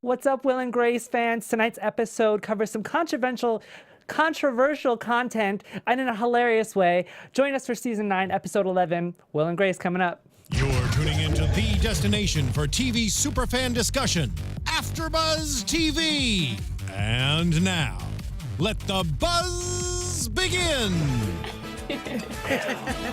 What's up, Will and Grace fans? Tonight's episode covers some controversial content and in a hilarious way. Join us for season 9, episode 11. Will and Grace coming up. You're tuning into the destination for TV superfan discussion, AfterBuzz TV. And now, let the buzz begin.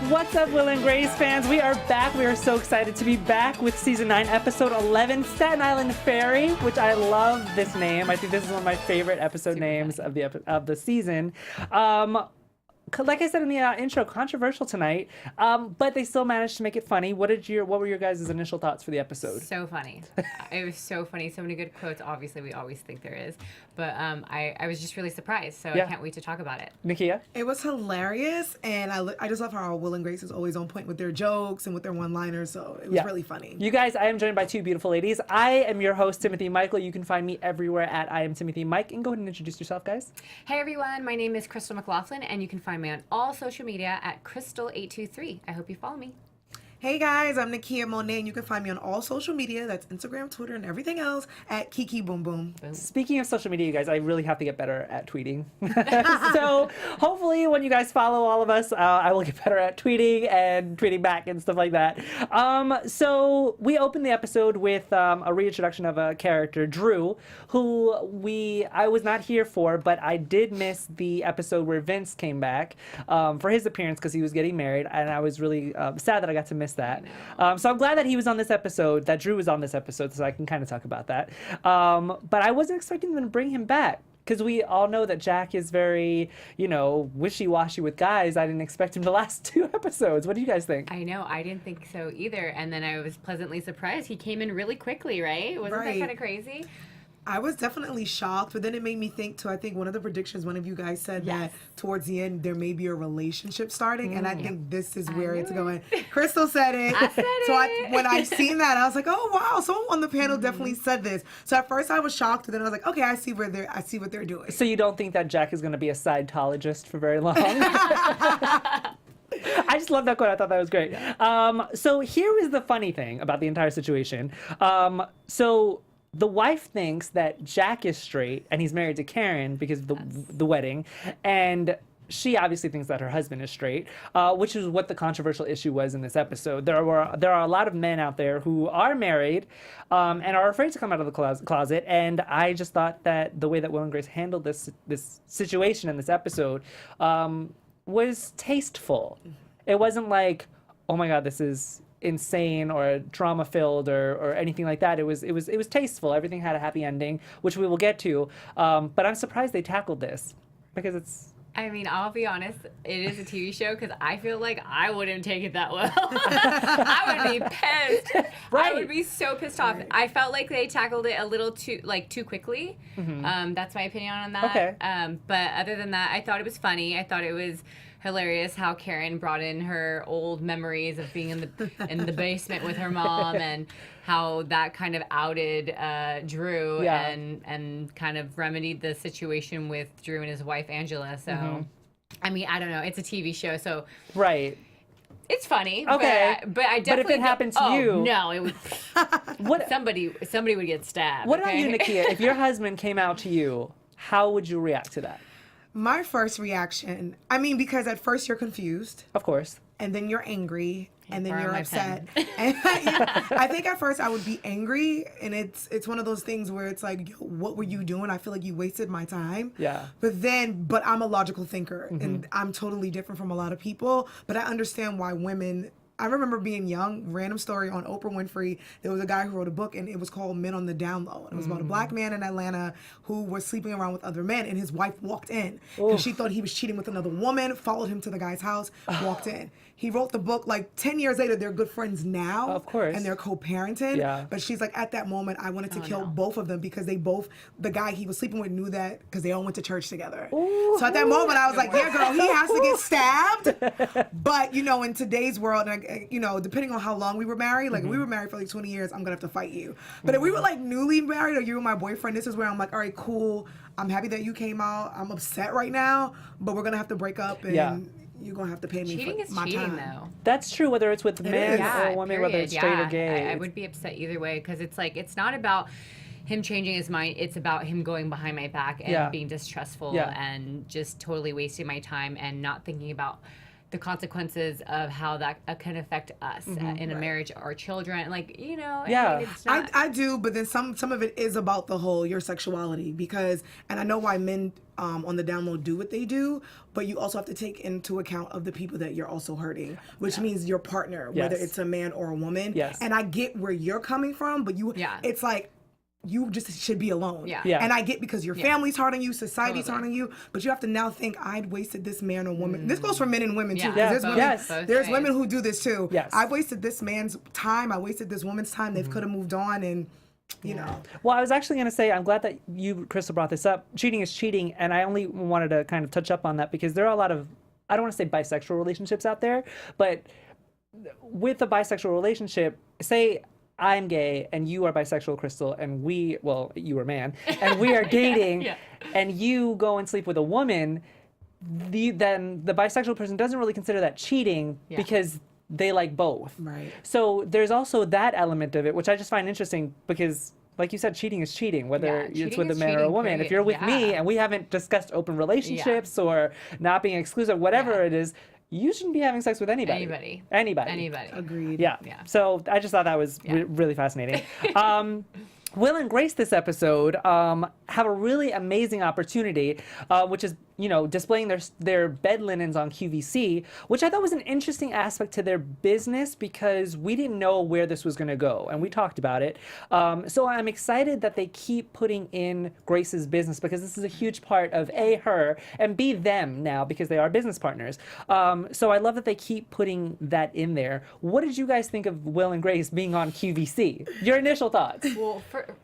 What's up, Will and Grace fans? We are back. We are so excited to be back with season 9, episode 11, Staten Island Fairy, which I love this name. I think this is one of my favorite episode names of the season. Like I said in the intro, controversial tonight, but they still managed to make it funny. What were your guys' initial thoughts for the episode? So funny. It was so funny. So many good quotes. Obviously, we always think there is, but I was just really surprised. So Yeah. I can't wait to talk about it. Nakia? It was hilarious, and I just love how Will and Grace is always on point with their jokes and with their one-liners, so it was really funny. You guys, I am joined by two beautiful ladies. I am your host, Timothy Michael. You can find me everywhere at I am Timothy Mike. And go ahead and introduce yourself, guys. Hey everyone, my name is Cristal McLaughlin, and you can find me on all social media at Cristal823. I hope you follow me. Hey guys, I'm Nakia Monet, and you can find me on all social media, that's Instagram, Twitter, and everything else, at Kiki Boom Boom. Speaking of social media, you guys, I really have to get better at tweeting. So hopefully when you guys follow all of us, I will get better at tweeting and tweeting back and stuff like that. So we opened the episode with a reintroduction of a character, Drew, who I was not here for, but I did miss the episode where Vince came back for his appearance because he was getting married, and I was really sad that I got to miss that. So I'm glad that he was on this episode, that Drew was on this episode, so I can kind of talk about that. But I wasn't expecting them to bring him back, because we all know that Jack is very, wishy-washy with guys. I didn't expect him to last 2 episodes. What do you guys think? I know, I didn't think so either. And then I was pleasantly surprised. He came in really quickly, right? Wasn't that kind of crazy? I was definitely shocked, but then it made me think too. I think one of the predictions, one of you guys said that towards the end there may be a relationship starting, and I think this is where it's going. Crystal said it. I said it. When I seen that, I was like, oh wow, someone on the panel definitely said this. So at first I was shocked, and then I was like, okay, I see what they're doing. So you don't think that Jack is going to be a Scientologist for very long? I just love that quote. I thought that was great. So here is the funny thing about the entire situation. So the wife thinks that Jack is straight and he's married to Karen because of the wedding, and she obviously thinks that her husband is straight, which is what the controversial issue was in this episode. There are a lot of men out there who are married and are afraid to come out of the closet, and I just thought that the way that Will and Grace handled this situation in this episode was tasteful. It wasn't like, oh my God, this is insane or drama filled or anything like that. It was tasteful. Everything had a happy ending, which we will get to. But I'm surprised they tackled this, because it's. I mean, I'll be honest, it is a TV show, because I feel like I wouldn't take it that well. I would be pissed. Right. I would be so pissed off. I felt like they tackled it a little too quickly. That's my opinion on that. Okay. But other than that, I thought it was funny. I thought it was hilarious how Karen brought in her old memories of being in the basement with her mom, and how that kind of outed Drew and kind of remedied the situation with Drew and his wife Angela. So I mean, I don't know, it's a TV show, so Right. it's funny. Okay. But I definitely. But if it happened to you, no, it would. Somebody would get stabbed. What about you, Nakia? If your husband came out to you, how would you react to that? My first reaction, I mean, because at first you're confused. Of course. And then you're angry, and then burn you're my upset. And I think at first I would be angry, and it's one of those things where it's like, yo, what were you doing? I feel like you wasted my time. Yeah. But I'm a logical thinker, and I'm totally different from a lot of people, but I understand why women. I remember being young, random story on Oprah Winfrey. There was a guy who wrote a book, and it was called Men on the Down Low. And it was about a black man in Atlanta who was sleeping around with other men, and his wife walked in. And she thought he was cheating with another woman, followed him to the guy's house, walked in. He wrote the book, like 10 years later, they're good friends now. Of course. And they're co-parenting. Yeah. But she's like, at that moment, I wanted to kill both of them, because the guy he was sleeping with knew that, because they all went to church together. Ooh. So at that moment, I was like, yeah, girl, he has to get stabbed. But, in today's world, and depending on how long we were married, like if we were married for like 20 years, I'm going to have to fight you. But if we were like newly married, or you were my boyfriend, this is where I'm like, all right, cool. I'm happy that you came out. I'm upset right now, but we're going to have to break up, and you're going to have to pay me Cheating for is my cheating, time. though. That's true, whether it's with men is. or women, whether it's straight or gay. I would be upset either way, because it's like, it's not about, him changing his mind. It's about him going behind my back and being distrustful and just totally wasting my time and not thinking about the consequences of how that can affect us in a marriage, our children, like, you know. I mean, it's not... I do, but then some of it is about the whole your sexuality, because, and I know why men on the download do what they do, but you also have to take into account of the people that you're also hurting, which means your partner, whether it's a man or a woman. And I get where you're coming from, but it's like, you just should be alone. And I get, because your family's hard on you, society's hard on you, but you have to now think, I'd wasted this man or woman. This goes for men and women too. There's women who do this too. I've wasted this man's time. I wasted this woman's time. They could have moved on, and you know. Well, I was actually going to say, I'm glad that you, Cristal, brought this up. Cheating is cheating, and I only wanted to kind of touch up on that because there are a lot of, I don't want to say bisexual relationships out there, but with a bisexual relationship, say I'm gay and you are bisexual, Cristal, and you are a man, and we are dating, and you go and sleep with a woman, then the bisexual person doesn't really consider that cheating because they like both. Right. So there's also that element of it, which I just find interesting because, like you said, cheating is cheating, whether it's with a man or a woman. If you're with me and we haven't discussed open relationships or not being exclusive, whatever it is, you shouldn't be having sex with anybody. Anybody. Agreed. Yeah. So I just thought that was really fascinating. Will and Grace this episode have a really amazing opportunity, which is, displaying their bed linens on QVC, which I thought was an interesting aspect to their business because we didn't know where this was going to go, and we talked about it. So I'm excited that they keep putting in Grace's business because this is a huge part of A, her, and B, them now because they are business partners. So I love that they keep putting that in there. What did you guys think of Will and Grace being on QVC? Your initial thoughts? Well,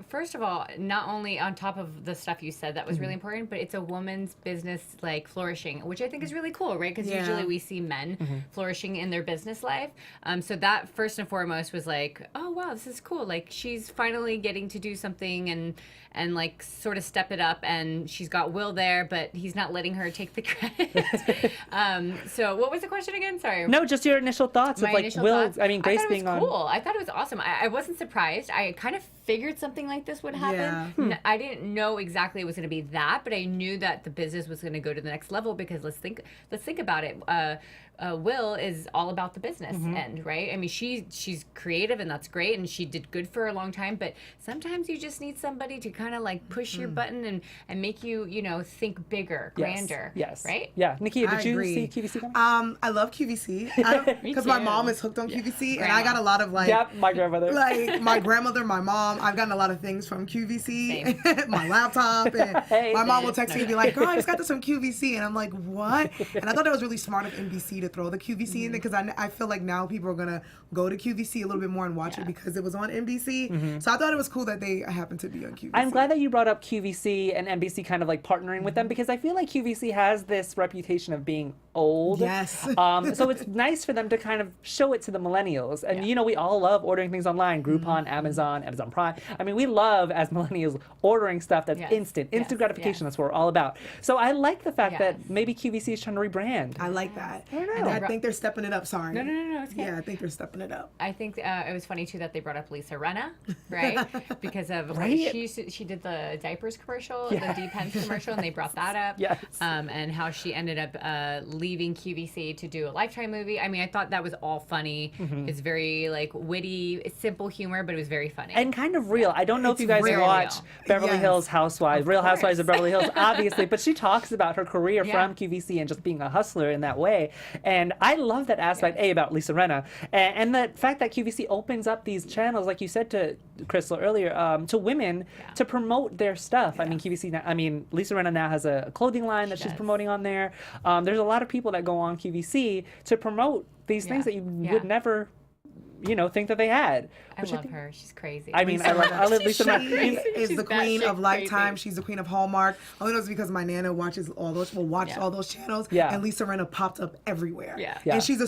first of all, not only on top of the stuff you said that was really important, but it's a woman's business like flourishing, which I think is really cool, right? Because usually we see men flourishing in their business life. So that first and foremost was like, oh wow, this is cool. Like she's finally getting to do something and like sort of step it up, and she's got Will there, but he's not letting her take the credit. So what was the question again? Sorry. No, just your initial thoughts of like Will. Thoughts. I mean, Grace being on. Cool. I thought it was awesome. I wasn't surprised. I kind of figured something like this would happen. I didn't know exactly it was going to be that, but I knew that the business was going to go to the next level because let's think about it. Will is all about the business end, right? I mean, she's creative and that's great, and she did good for a long time. But sometimes you just need somebody to kind of like push your button and make you, think bigger, grander. Yes. Right? Yeah. Nakia, did you see QVC coming? I love QVC because my mom is hooked on QVC, and I got a lot of like. Yep, my grandmother. Like my grandmother, my mom. I've gotten a lot of things from QVC. My laptop, and my mom will text me and be like, "Oh, I just got this from QVC," and I'm like, "What?" And I thought it was really smart of NBC to throw the QVC in there because I feel like now people are gonna go to QVC a little bit more and watch it because it was on NBC. So I thought it was cool that they happened to be on QVC. I'm glad that you brought up QVC and NBC kind of like partnering with them because I feel like QVC has this reputation of being old. Yes. So it's nice for them to kind of show it to the millennials. And we all love ordering things online, Groupon, Amazon Prime. I mean, we love as millennials ordering stuff that's instant gratification. That's what we're all about. So I like the fact that maybe QVC is trying to rebrand. I like that. I don't know. I think they're stepping it up. Sorry. No. It's okay. Yeah, I think they're stepping it up. I think it was funny too that they brought up Lisa Rinna, right? Because of she did the diapers commercial, the Depends commercial, and they brought that up. Yes. And how she ended up leaving QVC to do a Lifetime movie. I mean, I thought that was all funny. It's very like witty, simple humor, but it was very funny and kind of real. I don't know if you guys watch Beverly Hills Housewives, Real Housewives of Beverly Hills, obviously, but she talks about her career from QVC and just being a hustler in that way. And I love that aspect, about Lisa Rinna, and the fact that QVC opens up these channels, like you said to Cristal earlier, to women to promote their stuff. I mean, QVC now, Lisa Rinna now has a clothing line that she's promoting on there. There's a lot of people that go on QVC to promote these things that you would never think that they had. I love her. She's crazy. I mean, I love Lisa Rinna. She is the queen of Lifetime. She's the queen of Hallmark. Only knows because my nana watches all those. All those channels. Yeah. And Lisa Rinna popped up everywhere. Yeah. And she's a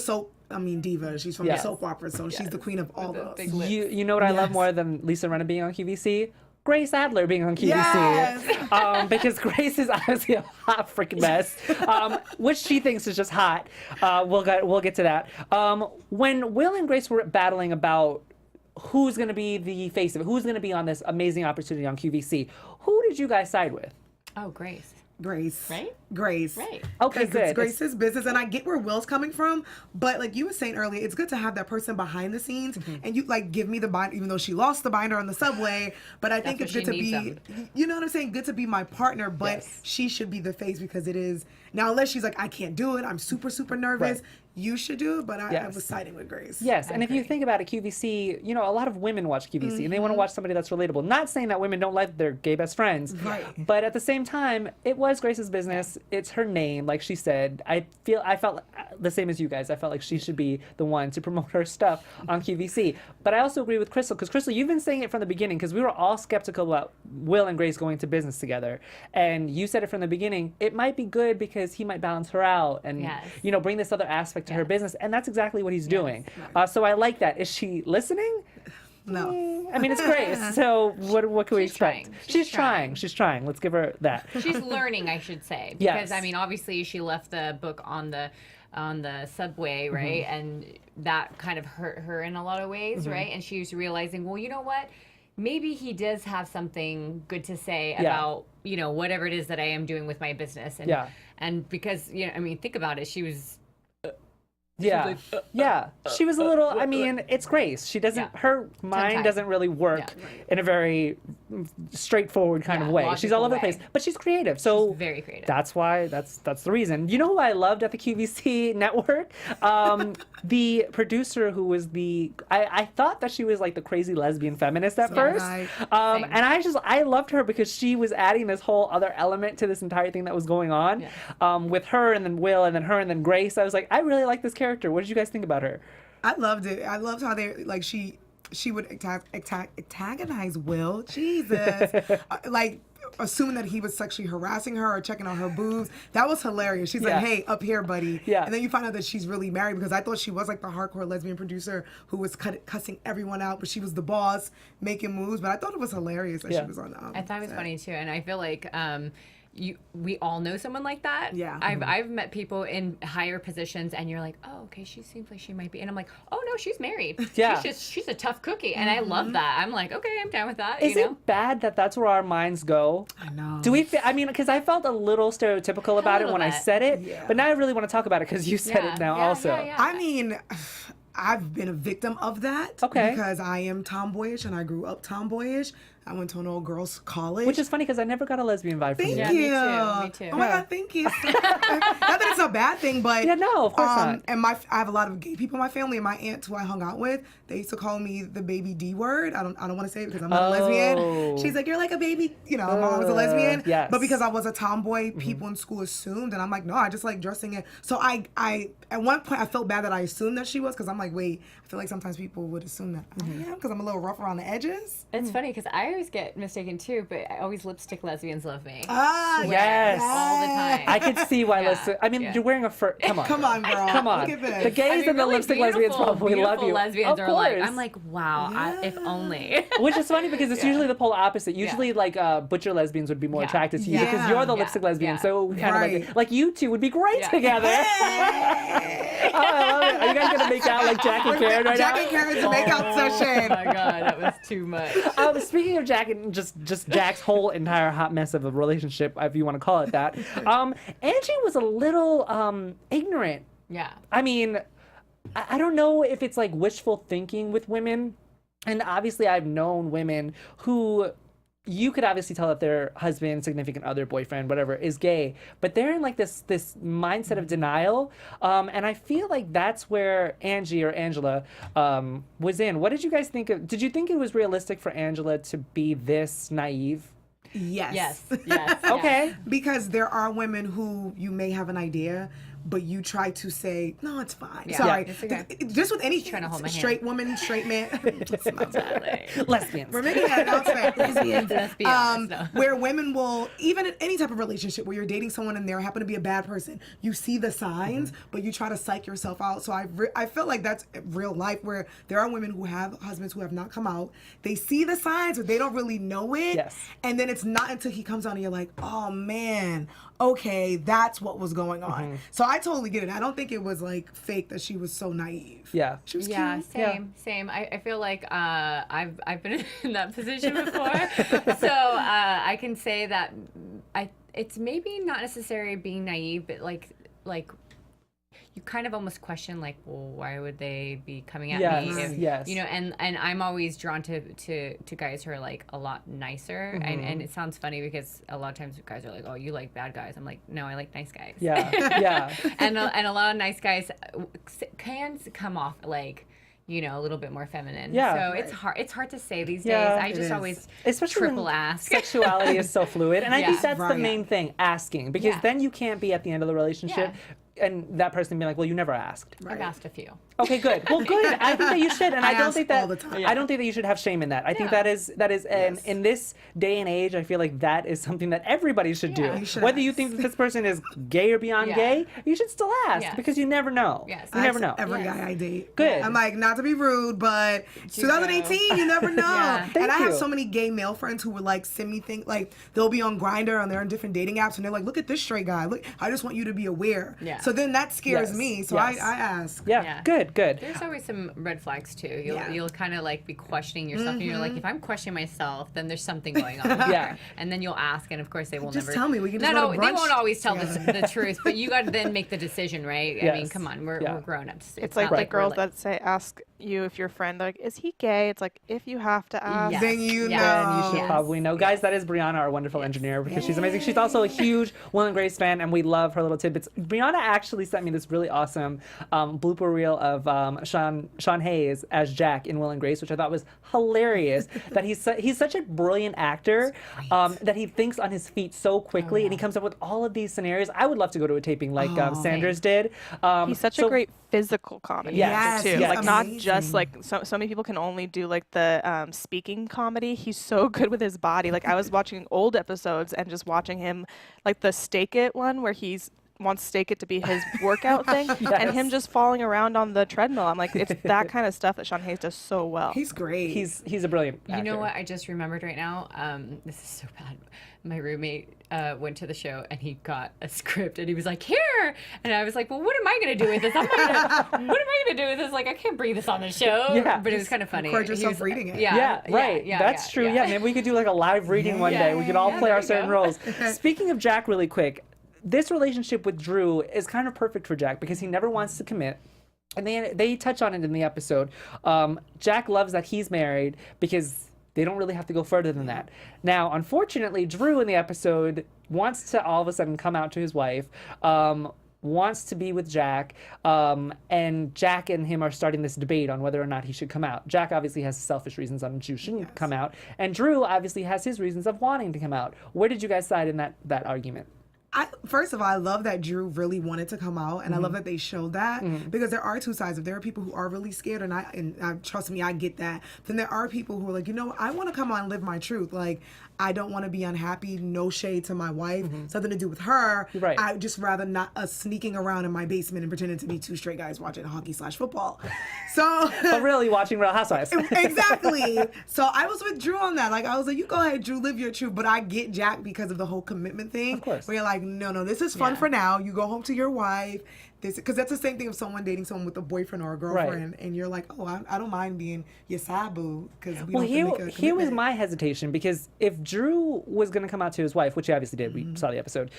diva. She's from the soap opera, so she's the queen of all those. You know what I love more than Lisa Rinna being on QVC? Grace Adler being on QVC, because Grace is obviously a hot freaking mess, which she thinks is just hot. We'll get to that. When Will and Grace were battling about who's going to be the face of it, who's going to be on this amazing opportunity on QVC. Who did you guys side with? Oh, Grace. Grace. Right? Grace. Right. Okay, Because it's good. Grace's business, and I get where Will's coming from, but like you were saying earlier, it's good to have that person behind the scenes, and you like give me the binder, even though she lost the binder on the subway, but I think That's it's what good to she be, needs you know what I'm saying, good to be my partner, but Yes. she should be the face because it is, now unless she's like, I can't do it, I'm super, super nervous, Right. you should do it, but I Yes. was siding with Grace. Yes, and if you think about it, QVC, you know, a lot of women watch QVC and they want to watch somebody that's relatable. Not saying that women don't like their gay best friends, Right. but at the same time, it was Grace's business. It's her name, like she said. I felt the same as you guys. I felt like she should be the one to promote her stuff on QVC. But I also agree with Cristal, because Cristal, you've been saying it from the beginning, because we were all skeptical about Will and Grace going to business together, and you said it from the beginning. It might be good because he might balance her out and Yes. you know, bring this other aspect to her business, and that's exactly what he's doing. So I like that. Is she listening? No. I mean, it's Grace. So what can we She's expect? trying. She's She's trying. trying. She's trying. Let's give her that. She's learning, I should say, Yes. because I mean, obviously, she left the book on the subway, Mm-hmm. right, and that kind of hurt her in a lot of ways, Mm-hmm. right? And she was realizing, well, you know what? Maybe he does have something good to say Yeah. about, you know, whatever it is that I am doing with my business, and Yeah. and because, you know, I mean, think about it. She was Yeah. Yeah. She was a little, I mean, it's Grace. She doesn't, Yeah. her mind Tongue-tied. doesn't really work Yeah. in a very straightforward kind Yeah, of way. She's all over logical the place, way. but she's creative. So She's very creative. That's why, that's the reason. You know who I loved at the QVC network? The producer who was I thought that she was like the crazy lesbian feminist at first. Right. Same. And I loved her because she was adding this whole other element to this entire thing that was going on with her and then Will and then her and then Grace. I was like, I really like this character. What did you guys think about her? I loved it. I loved how they like she would antagonize Will. Jesus, like assuming that he was sexually harassing her or checking on her boobs. That was hilarious. She's Yeah. like, "Hey, up here, buddy." Yeah. And then you find out that she's really married, because I thought she was like the hardcore lesbian producer who was cussing everyone out, but she was the boss making moves. But I thought it was hilarious that Yeah. she was on. I thought it was set. funny too, and I feel like we all know someone like that. Yeah. I've met people in higher positions, and you're like, oh, okay, she seems like she might be, and I'm like, oh no, she's married. Yeah. she's a tough cookie, and I love that. I'm like, okay, I'm down with that. Is you know? it bad that that's where our minds go? I know. Do we? I mean, because I felt a little stereotypical about it little when I bit. said it, Yeah. but now I really want to talk about it because you said it now also. Yeah. I mean, I've been a victim of that. Okay. Because I am tomboyish and I grew up tomboyish. I went to an all girls college. Which is funny because I never got a lesbian vibe from Thank you. Yeah, you. me too. Oh my Yeah. God, thank you. Not that it's a bad thing, but Yeah, no, of course not. And I have a lot of gay people in my family, and my aunt who I hung out with, they used to call me the baby D word. I don't want to say it because I'm not a Oh. lesbian. She's like, you're like a baby, you know. My mom was a lesbian, yes. but because I was a tomboy, people in school assumed, and I'm like, no, I just like dressing it. So I at one point I felt bad that I assumed that she was, because I'm like, wait, I feel like sometimes people would assume that I am because I'm a little rough around the edges. It's funny because I always get mistaken too, but I always lipstick lesbians love me. Ah, Yes. all the time. I could see why. Yeah, Listen, I mean, yeah. you're wearing a fur. Come on. Come on, girl. Come on. Look at this. The gays I mean, and the really lipstick lesbians beautiful- probably love beautiful you. lesbians Of are like, course. I'm like, wow, if only. Which is funny because it's usually the polar opposite. Usually, like butcher lesbians would be more Yeah. attracted to you Yeah. because you're the Yeah. lipstick lesbian. Yeah. So we kind of Right. like you two would be great Yeah. together. Hey. Oh, I love it. Are you guys gonna make out like Jack and Karen right Jack now? and Karen's makeout session. Oh my god, that was too much. Speaking of Jack and just Jack's whole entire hot mess of a relationship, if you want to call it that, Angie was a little ignorant. Yeah. I mean, I don't know if it's like wishful thinking with women. And obviously, I've known women who you could obviously tell that their husband, significant other, boyfriend, whatever, is gay, but they're in like this mindset of denial. And I feel like that's where Angie or Angela was in. What did you guys think of? Did you think it was realistic for Angela to be this naive? Yes. Yes. Okay. Because there are women who you may have an idea, but you try to say, no, it's fine. Yeah. Sorry. Yeah, it's okay. Just with any Trying to hold my hand. straight woman, straight man. Lesbians. We're making an announcement. Lesbians. Let's be honest, no. Where women will, even in any type of relationship where you're dating someone and they happen to be a bad person, you see the signs, but you try to psych yourself out. So I feel like that's real life, where there are women who have husbands who have not come out. They see the signs, but they don't really know it. Yes. And then it's not until he comes out and you're like, oh man, okay, that's what was going on. So I totally get it. I don't think it was like fake that she was so naive. Yeah. She was Yeah, cute. same. I feel like I've been in that position before, so I can say that it's maybe not necessarily being naive, but like you kind of almost question like, well, why would they be coming at me? If, yes. You know, and I'm always drawn to guys who are like a lot nicer, and it sounds funny because a lot of times guys are like, oh, you like bad guys. I'm like, no, I like nice guys. Yeah. Yeah. and a lot of nice guys can come off like, you know, a little bit more feminine. Yeah. So it's hard to say these Yeah, days. I it just is. always Especially triple when ask. sexuality is so fluid, and I think that's the Right. main thing, asking, because Yeah. then you can't be at the end of the relationship and that person being like, well, you never asked. I've asked a few. Okay, good. Well, good. I think that you should, and I, don't ask think that all the time. I don't think that you should have shame in that. I think Yeah. that is, and in this day and age, I feel like that is something that everybody should Yeah. do. You should Whether you ask. think that this person is gay or beyond Yeah. gay, you should still ask Yes. because you never know. Yes. You never I know. ask every Yes. guy I date. Good. I'm like, not to be rude, but 2018, you never know. Yeah. Thank And I have you. so many gay male friends who would like send me things, like they'll be on Grindr and they're on different dating apps and they're like, look at this straight guy. Look, I just want you to be aware. Yeah. So then that scares Yes. me. So Yes. I ask. Yeah. Yeah. Good. There's always some red flags too. Yeah. You'll kind of like be questioning yourself, and you're like, if I'm questioning myself, then there's something going on. Yeah. Here. And then you'll ask, and of course they will Just never. tell me, we can just No, go to they brunch won't always tell together. the truth, but you got to then make the decision, right? I mean, Yes. come on, we're grown ups. It's like not the we're girls like- that say, ask you if your friend, like, is he gay? It's like, if you have to ask. Yes. Then you Yes. know. And you should Yes. probably know. Guys, that is Brianna, our wonderful engineer, because she's amazing. She's also a huge Will and Grace fan, and we love her little tidbits. Brianna actually sent me this really awesome blooper reel of Sean Hayes as Jack in Will and Grace, which I thought was hilarious. That he's such a brilliant actor that he thinks on his feet so quickly, and he comes up with all of these scenarios. I would love to go to a taping like Sanders did. He's such so- a great physical comedy Yes. actor too. Yes. Like not just Amazing. like so many people can only do like the speaking comedy. He's so good with his body. Like I was watching old episodes and just watching him, like the Stake It one where he's wants Stake It to be his workout thing, and him just falling around on the treadmill. I'm like, it's that kind of stuff that Sean Hayes does so well. He's great. He's a brilliant actor. You know what I just remembered right now? This is so bad. My roommate went to the show and he got a script and he was like, here! And I was like, well, what am I going to do with this? What am I going to do with this? Like, I can't bring this on the show. Yeah. But it was kind of funny. Record He yourself was- reading it. Yeah, right. That's true. Yeah, maybe we could do like a live reading one day. We could all Yeah, play there our you certain go. roles. Speaking of Jack, really quick, this relationship with Drew is kind of perfect for Jack because he never wants to commit. And they touch on it in the episode. Jack loves that he's married because they don't really have to go further than that. Now, unfortunately, Drew in the episode wants to all of a sudden come out to his wife, wants to be with Jack, and Jack and him are starting this debate on whether or not he should come out. Jack obviously has selfish reasons on Drew shouldn't come out, and Drew obviously has his reasons of wanting to come out. Where did you guys side in that argument? First of all, I love that Drew really wanted to come out, and I love that they showed that because there are two sides. If there are people who are really scared, and I trust me, I get that. Then there are people who are like, you know, I want to come out and live my truth. Like, I don't want to be unhappy. No shade to my wife. Something to do with her. Right. I just rather not us sneaking around in my basement and pretending to be two straight guys watching hockey/football. So. But really, watching Real Housewives. Exactly. So I was with Drew on that. Like, I was like, you go ahead, Drew, live your truth. But I get Jack because of the whole commitment thing. Of course. Where you're like, no, this is fun for now. You go home to your wife. Because that's the same thing of someone dating someone with a boyfriend or a girlfriend. And you're like, oh, I don't mind being your side boo. Because we Well, don't have to make a here was commitment. my hesitation because if Drew was going to come out to his wife, which he obviously did, we saw the episode,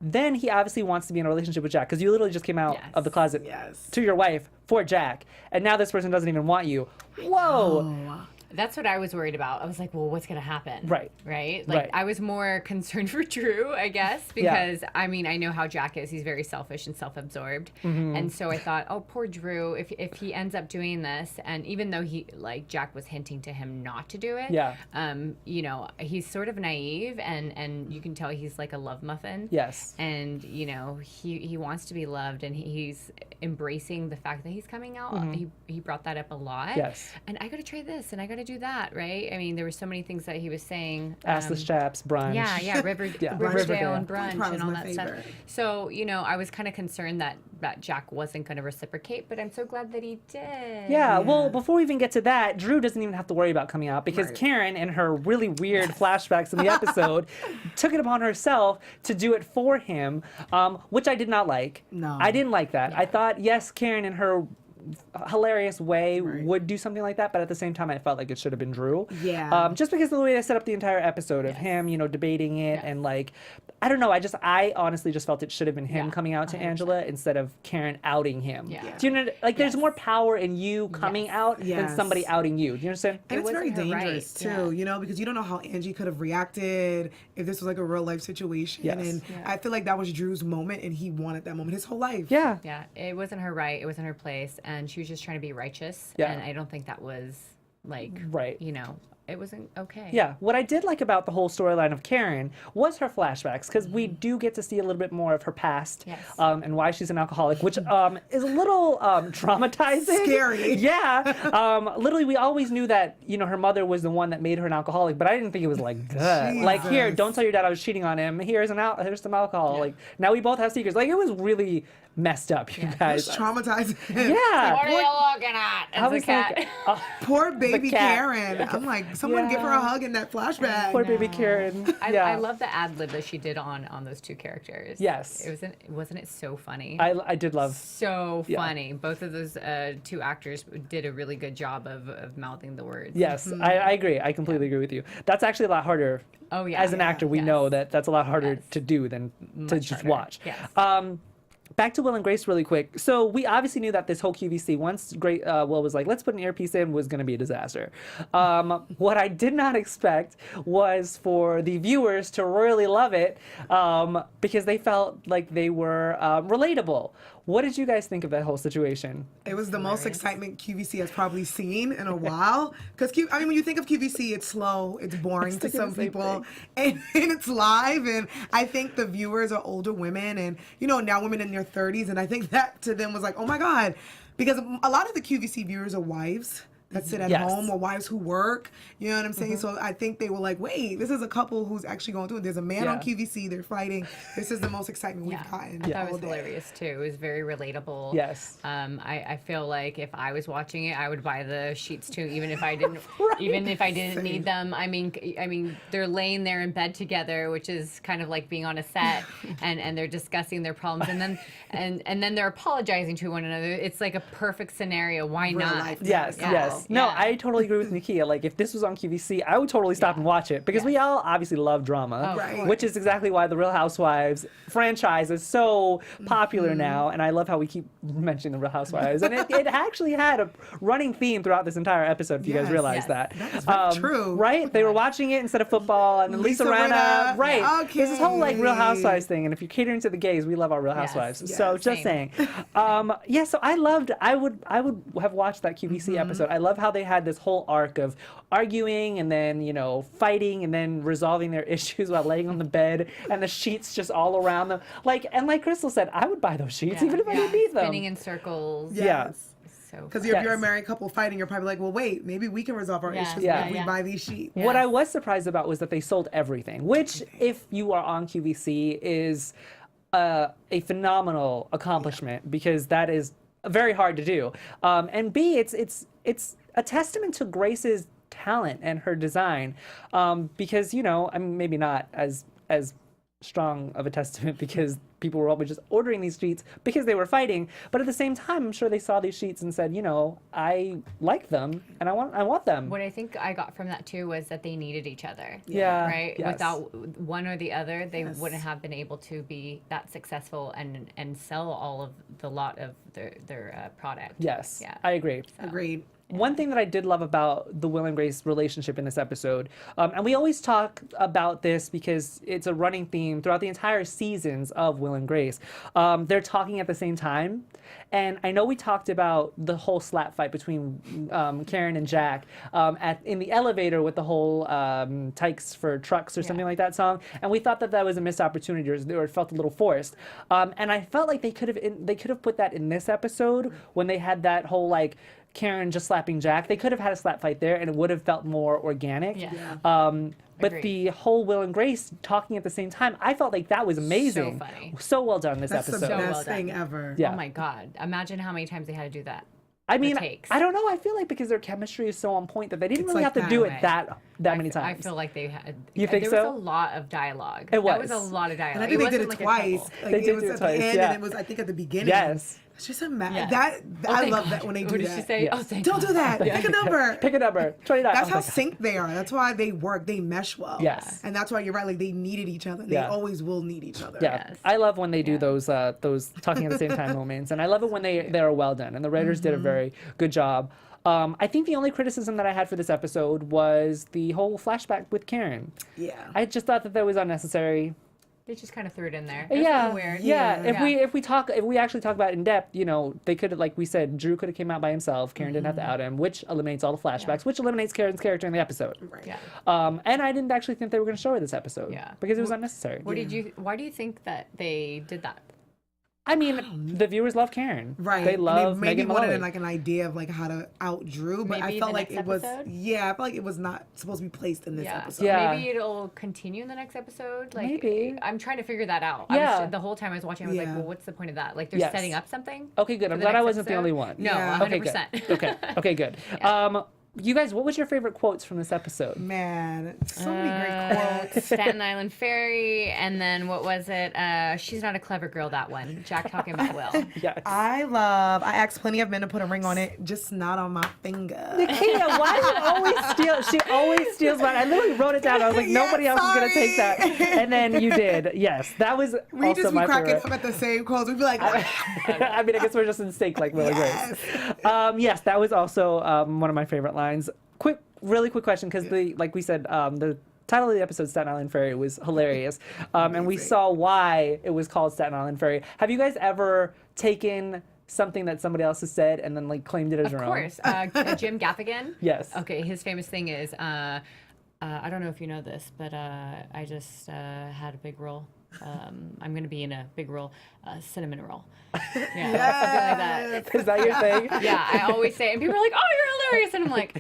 then he obviously wants to be in a relationship with Jack because you literally just came out of the closet Yes. to your wife for Jack, and now this person doesn't even want you. Whoa! That's what I was worried about. I was like, well, what's going to happen? Right. Right? Like, Right. I was more concerned for Drew, I guess, because, I mean, I know how Jack is. He's very selfish and self-absorbed. And so I thought, oh, poor Drew, if he ends up doing this, and even though Jack was hinting to him not to do it, you know, he's sort of naive, and you can tell he's like a love muffin. Yes. And, you know, he wants to be loved, and he's embracing the fact that he's coming out. He brought that up a lot. Yes. And I got to try this, and I got to do that, right? I mean, there were so many things that he was saying. Assless chaps, brunch. Yeah, Yeah. Riverdale and Brunch brunch was and all my that stuff. favorite. So, I was kind of concerned that Jack wasn't going to reciprocate, but I'm so glad that he did. Yeah, well, before we even get to that, Drew doesn't even have to worry about coming out because Karen, in her really weird flashbacks in the episode, took it upon herself to do it for him, which I did not like. No. I didn't like that. I thought, yes, Karen in her hilarious way would do something like that, but at the same time I felt like it should have been Drew. Yeah. Just because of the way they set up the entire episode of him, debating it and like, I don't know, I honestly just felt it should have been him coming out to 100%. Angela instead of Karen outing him. Yeah. Do you know, like there's more power in you coming out than Yes. somebody outing you. Do you understand? And it's very wasn't her dangerous right. too, because you don't know how Angie could have reacted if this was like a real life situation. Yes. And I feel like that was Drew's moment, and he wanted that moment his whole life. Yeah. Yeah, it wasn't her right. It wasn't her place, and she was just trying to be righteous. Yeah. And I don't think that was like Right. it wasn't okay. Yeah, what I did like about the whole storyline of Karen was her flashbacks, because we do get to see a little bit more of her past Yes. and why she's an alcoholic, which is a little traumatizing. Scary. Yeah. Literally, we always knew that, her mother was the one that made her an alcoholic, but I didn't think it was like that. Like, here, don't tell your dad I was cheating on him. Here's some alcohol. Like, now we both have secrets. Like, it was really messed up, you guys. It's traumatizing. Yeah. What are you looking at? I It's a was cat. like, Poor baby cat. Karen. I'm like, someone give her a hug in that flashback. poor baby Karen. Yeah. I love the ad lib that she did on those two characters. Yes. Wasn't it so funny? I did love. So Yeah. funny. Both of those two actors did a really good job of mouthing the words. Yes, I agree. I completely agree with you. That's actually a lot harder. Oh, yeah. As an actor, we Yes. know that's a lot harder Yes. to do than to Much just harder. watch. Yes. Back to Will and Grace really quick. So we obviously knew that this whole QVC, once Will was like, let's put an earpiece in, was going to be a disaster. What I did not expect was for the viewers to really love it because they felt like they were relatable. What did you guys think of that whole situation? It was the most excitement QVC has probably seen in a while. Because, when you think of QVC, it's slow, it's boring to thinking some the same people, and it's live. And I think the viewers are older women and, now women in their 30s. And I think that to them was like, oh my God. Because a lot of the QVC viewers are wives that sit at Yes. home, or wives who work. You know what I'm saying? So I think they were like, wait, this is a couple who's actually going through it. There's a man on Yeah. QVC, they're fighting. This is the most excitement we've gotten I thought all it was day. hilarious too. It was very relatable. Yes. I feel like if I was watching it, I would buy the sheets too, even if I didn't, even if I didn't need them. I mean, they're laying there in bed together, which is kind of like being on a set, and they're discussing their problems, and then they're apologizing to one another. It's like a perfect scenario. Why Real not? life. Yes, Yeah. yes. No, Yeah. I totally agree with Nakia. Like, if this was on QVC, I would totally stop and watch it because we all obviously love drama, Oh, Right. which is exactly why the Real Housewives franchise is so popular now. And I love how we keep mentioning the Real Housewives. And it actually had a running theme throughout this entire episode, if you guys Yes. realize Yes. that. That is very true. Right? They were watching it instead of football. And then Lisa Lisa Rinna. Rinna. Right. Okay. There's this whole, like, Real Housewives thing. And if you're catering to the gays, we love our Real Yes. Housewives. So Yes. just Same. saying. Yeah, so I would have watched that QVC episode. I love how they had this whole arc of arguing and then, fighting and then resolving their issues while laying on the bed and the sheets just all around them. Like Crystal said, I would buy those sheets even if I didn't need them. Spinning in circles. Yeah. So Because if Yes. you're a married couple fighting, you're probably like, well, wait, maybe we can resolve our Yes. issues Yeah. if we buy these sheets. Yeah. What I was surprised about was that they sold everything, which, if you are on QVC, is a phenomenal accomplishment because that is very hard to do. And B, it's a testament to Grace's talent and her design, because I mean, maybe not as strong of a testament because people were always just ordering these sheets because they were fighting, but at the same time I'm sure they saw these sheets and said, I like them and I want them. what I think I got from that too was that they needed each other. Yeah. Right. Yes. Without one or the other, they wouldn't have been able to be that successful and sell all of the lot of their product. Yes, Yeah. I agree. Agreed. One thing that I did love about the Will and Grace relationship in this episode, and we always talk about this because it's a running theme throughout the entire seasons of Will and Grace, they're talking at the same time. And I know we talked about the whole slap fight between Karen and Jack in the elevator with the whole Tykes for Trucks or something like that song, and we thought that was a missed opportunity or it felt a little forced. And I felt like they could have put that in this episode when they had that whole like Karen just slapping Jack. They could have had a slap fight there, and it would have felt more organic. Yeah. But Agreed. the whole Will and Grace talking at the same time, I felt like that was amazing. So funny. So well done this That's the episode. best well done. thing ever. Yeah. Oh my God. Imagine how many times they had to do that. I mean, takes. I don't know. I feel like because their chemistry is so on point that they didn't It's really like have to do that. it that many times. I feel like they had. You think there so? was a lot of dialogue. It That was was. a lot of dialogue. And I think they did it wasn't twice. couple. Like, They it did was do it at twice, the end, yeah. and it was, I think, at the beginning. Yes. It's just a mess. Yeah. That Oh, I thank love God. that when they do What did that. she say? Yes. Oh, thank Don't God. do that. Pick a number. Pick a number. 29. That's Oh how my God. synced they are. That's why they work. They mesh well. Yes. And that's why you're right. Like they needed each other. They Yeah. always will need each other. Yeah, Yes. I love when they do Yeah. those talking at the same time moments, and I love it when they are well done, and the writers did a very good job. I think the only criticism that I had for this episode was the whole flashback with Karen. Yeah. I just thought that was unnecessary. They just kind of threw it in there. It was Yeah, kinda weird. yeah. Yeah. If we actually talk about it in depth, you know, they could, like we said, Drew could have came out by himself. Karen didn't have to out him, which eliminates all the flashbacks, which eliminates Karen's character in the episode. Right. Yeah. And I didn't actually think they were going to show her this episode. Yeah. Because it was unnecessary. Why do you think that they did that? I mean, the viewers love Karen. Right. They And love maybe Megan wanted Mullally. like an idea of like how to out Drew, but Maybe I felt the like next it was episode? I felt like it was not supposed to be placed in this episode. Yeah. Maybe it'll continue in the next episode. Like, Maybe. I'm trying to figure that out. Yeah. The whole time I was watching, I was like, Yeah. well, what's the point of that? Like, they're Yes. setting up something. Okay, good. I'm the glad I next wasn't the episode? only one. No, Yeah. 100%. Okay, good. Okay, good. You guys, what was your favorite quotes from this episode? Man, so many great quotes. Staten Island Fairy, and then what was it? She's not a clever girl. That one. Jack talking about Will. Yes. I asked plenty of men to put a ring on it, just not on my finger. Nakia, why do you always steal? She always steals mine. I literally wrote it down. I was like, Yeah, nobody else is gonna take that. sorry. And then you did. Yes, that was We also just be my cracking favorite. up at the same quotes. We'd be like, I mean, I guess we're just in sync like Will and Yes. Grace. Yes, that was also one of my favorite lines. Really quick question, because like we said, the title of the episode, Staten Island Fairy, was hilarious. And we saw why it was called Staten Island Fairy. Have you guys ever taken something that somebody else has said and then like claimed it as your Of course. Jim Gaffigan. Yes. Okay, his famous thing is, I don't know if you know this, but I just had a big roll. I'm going to be in a big roll, cinnamon roll. Yeah, something like that. Is that your thing? Yeah, I always say it, and people are like, "Oh, you're hilarious," and I'm like,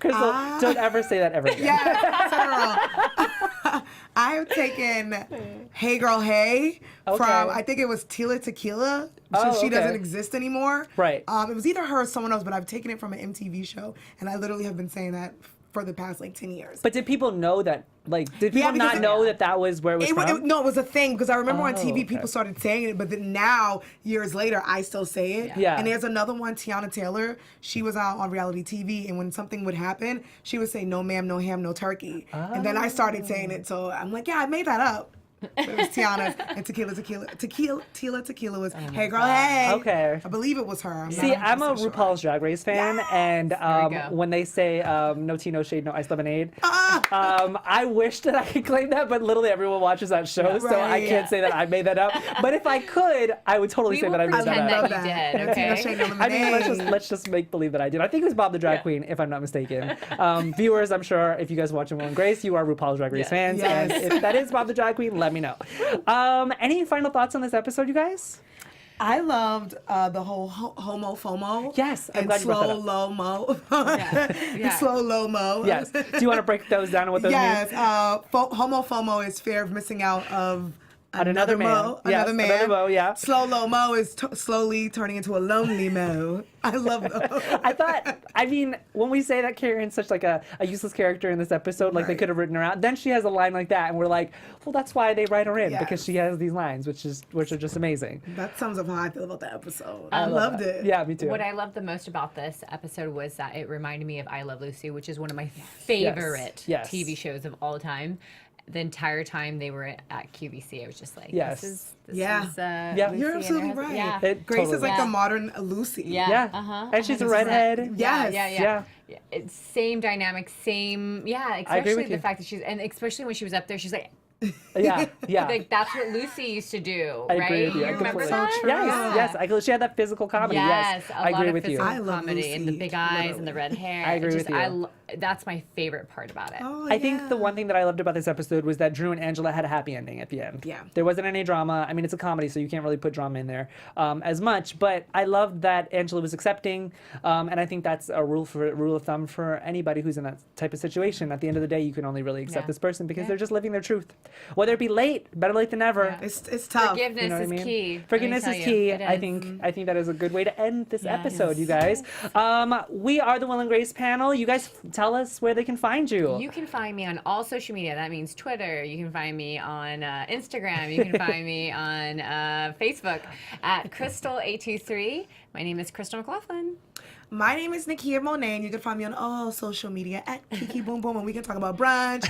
Crystal, don't ever say that ever again. yeah, Federal. I have taken Hey Girl Hey Okay. from, I think it was Tila Tequila. Oh, She okay. doesn't exist anymore. Right. It was either her or someone else, but I've taken it from an MTV show, and I literally have been saying that for the past like 10 years. But did people know that? Like, did people because not know that that was where it was from? No, it was a thing because I remember on Oh, TV okay. people started saying it, but then now years later I still say it. Yeah. And there's another one, Tiana Taylor. She was out on reality TV, and when something would happen, she would say, "No ma'am, no ham, no turkey." And then I started saying it, so I'm like, yeah, I made that up. But it was Tiana's and Tila Tequila was Hey Girl Hey. Okay. I believe it was her. See, I'm a 100% sure. RuPaul's Drag Race fan, and we go. when they say no tea, no shade, no ice lemonade, I wish that I could claim that, but literally everyone watches that show, so I Right. can't say that I made that up. But if I could, I would totally "We say will that I made pretend that that up. you that. did." No tea, no Okay. shade, no I mean, lemonade. let's just make believe that I did. I think it was Bob the Drag Queen, if I'm not mistaken. Viewers, I'm sure if you guys watching Will and Grace, you are RuPaul's Drag Race Yes. fans, Yes. and if that is Bob the Drag Queen, let me know. Any final thoughts on this episode, you guys? I loved the whole homo FOMO. Yes, I'm and glad you brought that slow up. low mo. Yeah. Slow low mo. Yes. Do you want to break those down and what those Yes. mean? Homo FOMO is fear of missing out of Another man. mo. Yes, Another man. another mo, yeah. Slow low mo is slowly turning into a lonely mo. I love those. I thought, I mean, when we say that Karen's such like a useless character in this episode, like they Right. could have written her out, then she has a line like that, and we're like, well, that's why they write her in, because Yes. she has these lines, which are just amazing. That sums up how I feel about the episode. I I love loved that. it. Yeah, me too. What I loved the most about this episode was that it reminded me of I Love Lucy, which is one of my favorite Yes. TV shows of all time. The entire time they were at QVC, I was just like, Yes. this is Yeah. Lucy You're and You're her absolutely husband. right. Yeah. It Grace is totally like is. the modern Lucy. Yeah. Yeah. And she's a redhead. Yes. Yeah. It's same dynamic, same. Yeah, agree with especially you. the fact that she's, and especially when she was up there, she's like, Yeah, yeah. Like that's what Lucy used to do, I right? agree with you. You I remember completely. that? Yes, yes. She had that physical comedy. Yes, a I lot agree of with you. physical I love comedy and the Lucy, big eyes and the red hair. I agree It just, with you. That's my favorite part about it. Oh, I think the yeah. one thing that I loved about this episode was that Drew and Angela had a happy ending at the end. Yeah. There wasn't any drama. I mean, it's a comedy, so you can't really put drama in there as much. But I loved that Angela was accepting, and I think that's a rule of thumb for anybody who's in that type of situation. At the end of the day, you can only really accept Yeah. this person because they're just living their truth. Whether it be late, better late than never. Yeah. It's tough. Forgiveness You know what I is mean? key. let me Forgiveness tell is you. key. It I is. think that is a good way to end this Yes. episode, you guys. We are the Will and Grace panel. You guys tell us where they can find you. You can find me on all social media. That means Twitter. You can find me on Instagram. You can find me on Facebook at Cristal823. My name is Cristal McLaughlin. My name is Nakia Monet, and you can find me on all social media at Kiki Boom Boom, and we can talk about brunch,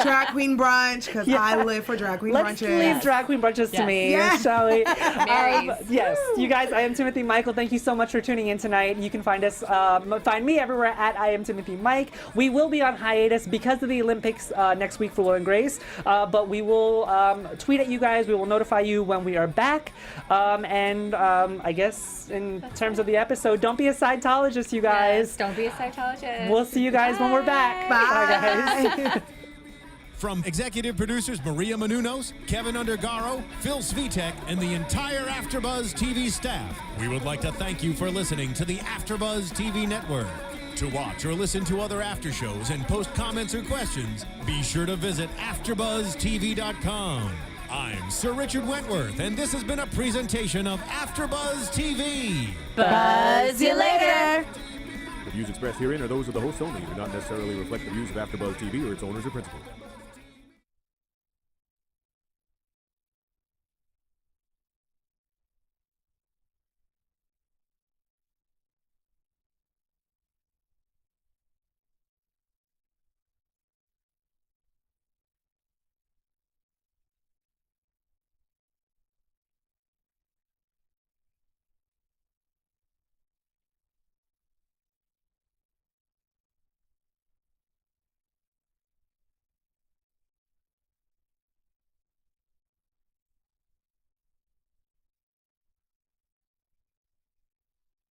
drag queen brunch, because I live for drag queen Let's brunches. leave drag queen brunches to Yes. me, Yes. shall we? Marys. Yes, you guys. I am Timothy Michael. Thank you so much for tuning in tonight. You can find us, find me everywhere at I am Timothy Mike. We will be on hiatus because of the Olympics next week for Will and Grace, but we will tweet at you guys. We will notify you when we are back. I guess in terms of the episode, don't be a Scientologist, you guys. Yes, don't be a Scientologist. We'll see you guys when we're back. Bye. Bye, guys. From executive producers Maria Menounos, Kevin Undergaro, Phil Svitek, and the entire AfterBuzz TV staff, we would like to thank you for listening to the AfterBuzz TV network. To watch or listen to other after shows and post comments or questions, be sure to visit AfterBuzzTV.com. I'm Sir Richard Wentworth, and this has been a presentation of AfterBuzz TV. Buzz you later. The views expressed herein are those of the hosts only and do not necessarily reflect the views of AfterBuzz TV or its owners or principals.